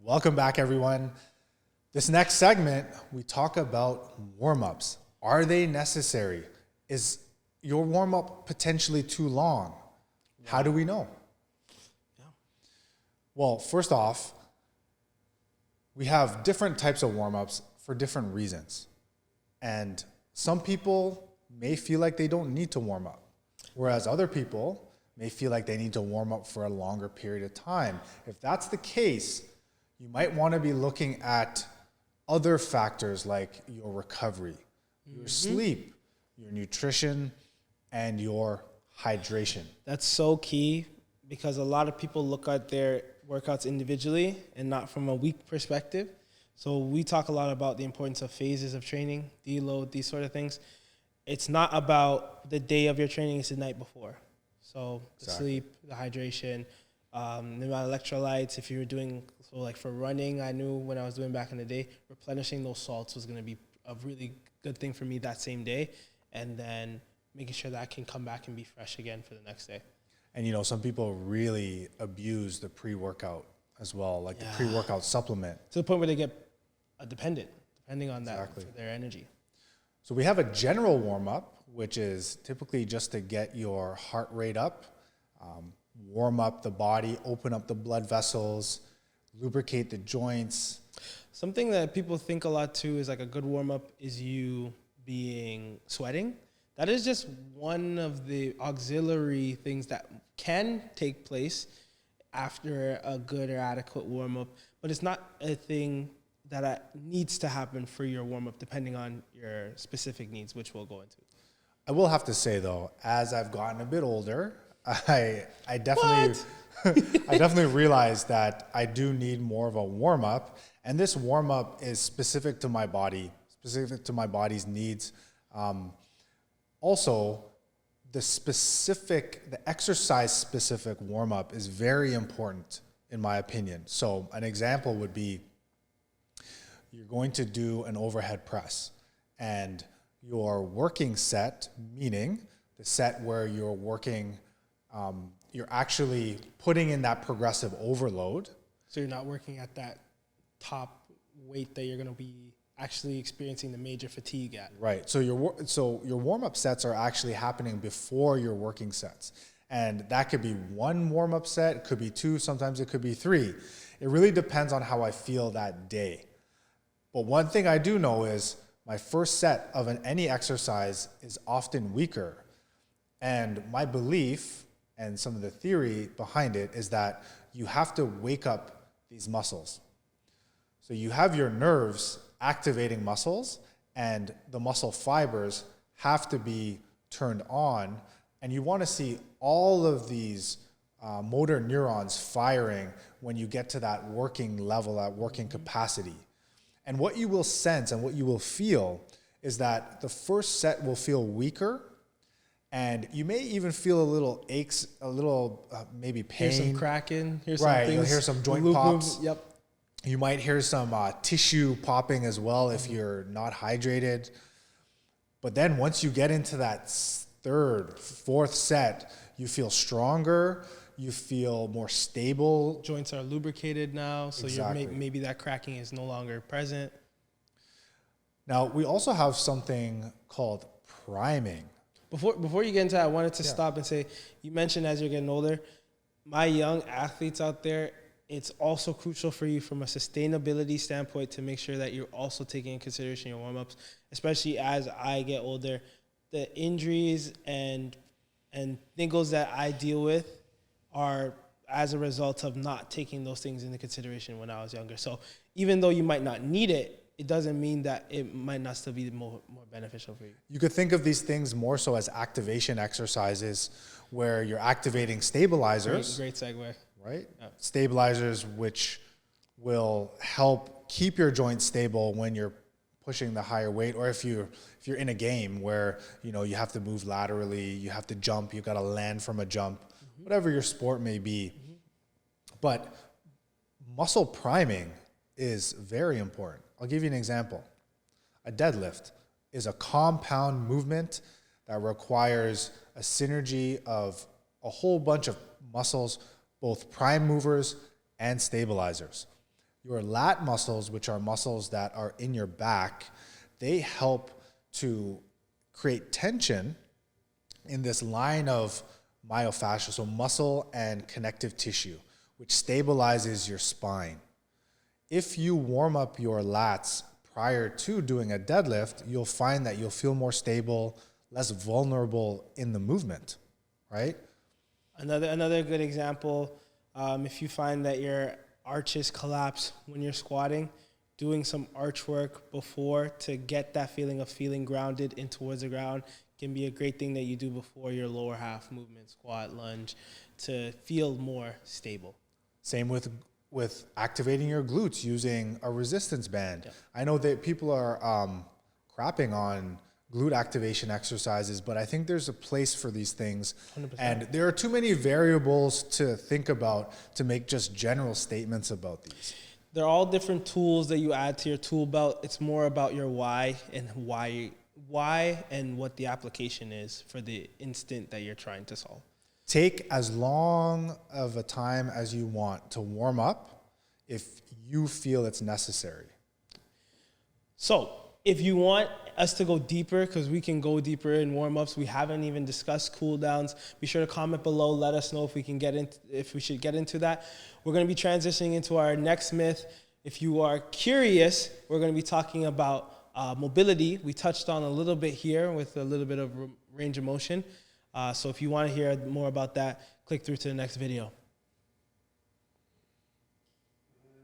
Welcome back, everyone. This next segment, we talk about warm-ups. Are they necessary? Is your warm-up potentially too long? How do we know? Yeah. Well, first off, we have different types of warm-ups for different reasons. And some people may feel like they don't need to warm up, whereas other people may feel like they need to warm up for a longer period of time. If that's the case, you might want to be looking at other factors like your recovery, your sleep, your nutrition, and your hydration. That's so key because a lot of people look at their workouts individually and not from a week perspective. So we talk a lot about the importance of phases of training, deload, these sort of things. It's not about the day of your training, it's the night before. So the sleep, the hydration, the amount of electrolytes, if you were doing, so like for running, I knew when I was doing back in the day, replenishing those salts was going to be a really good thing for me that same day. And then making sure that I can come back and be fresh again for the next day. And you know, some people really abuse the pre-workout as well, like the pre-workout supplement. To the point where they get depending on that for their energy. So we have a general warm-up, which is typically just to get your heart rate up, warm up the body, open up the blood vessels, lubricate the joints. Something that people think a lot too is like a good warm-up is you being sweating. That is just one of the auxiliary things that can take place after a good or adequate warm-up, but it's not a thing that needs to happen for your warm-up depending on your specific needs, which we'll go into. I will have to say though, as I've gotten a bit older, I definitely I definitely realized that I do need more of a warm-up, and this warm-up is specific to my body, specific to my body's needs. Also, the exercise-specific warm-up is very important in my opinion. So an example would be you're going to do an overhead press, and your working set, meaning the set where you're working, you're actually putting in that progressive overload. So you're not working at that top weight that you're going to be actually experiencing the major fatigue at. Right. So your warm-up sets are actually happening before your working sets. And that could be one warm-up set, it could be two, sometimes it could be three. It really depends on how I feel that day. But one thing I do know is my first set of any exercise is often weaker. And my belief and some of the theory behind it is that you have to wake up these muscles. So you have your nerves activating muscles, and the muscle fibers have to be turned on, and you want to see all of these motor neurons firing when you get to that working level, that working capacity. And what you will sense and what you will feel is that the first set will feel weaker, and you may even feel a little aches, a little maybe pain. Hear some cracking, hear some right, things. You'll hear some joint pops. Yep. You might hear some tissue popping as well if you're not hydrated. But then once you get into that third, fourth set, you feel stronger, you feel more stable. Joints are lubricated now, so Exactly. maybe that cracking is no longer present. Now, we also have something called priming. Before you get into that, I wanted to stop and say, you mentioned as you're getting older, my young athletes out there, it's also crucial for you from a sustainability standpoint to make sure that you're also taking in consideration your warm-ups, especially as I get older. The injuries and niggles that I deal with are as a result of not taking those things into consideration when I was younger. So even though you might not need it, it doesn't mean that it might not still be more beneficial for you. You could think of these things more so as activation exercises where you're activating stabilizers. Great segue. Right? Yeah. Stabilizers which will help keep your joints stable when you're pushing the higher weight, or if you're in a game where you have to move laterally, you have to jump, you got to land from a jump, whatever your sport may be. But muscle priming is very important. I'll give you an example. A deadlift is a compound movement that requires a synergy of a whole bunch of muscles, both prime movers and stabilizers. Your lat muscles, which are muscles that are in your back, they help to create tension in this line of myofascia, so muscle and connective tissue, which stabilizes your spine. If you warm up your lats prior to doing a deadlift, you'll find that you'll feel more stable, less vulnerable in the movement, right? Another good example, if you find that your arches collapse when you're squatting, doing some arch work before to get that feeling of feeling grounded in towards the ground can be a great thing that you do before your lower half movement, squat, lunge, to feel more stable. Same with activating your glutes using a resistance band. Yeah. I know that people are crapping on glute activation exercises, but I think there's a place for these things. 100%. And there are too many variables to think about to make just general statements about these. They're all different tools that you add to your tool belt. It's more about your why and what the application is for the instant that you're trying to solve. Take as long of a time as you want to warm up if you feel it's necessary. So if you want us to go deeper, because we can go deeper in warm-ups, we haven't even discussed cool downs, be sure to comment below, let us know if we should get into that. We're going to be transitioning into our next myth. If you are curious, we're going to be talking about mobility. We touched on a little bit here with a little bit of range of motion. So if you want to hear more about that, click through to the next video.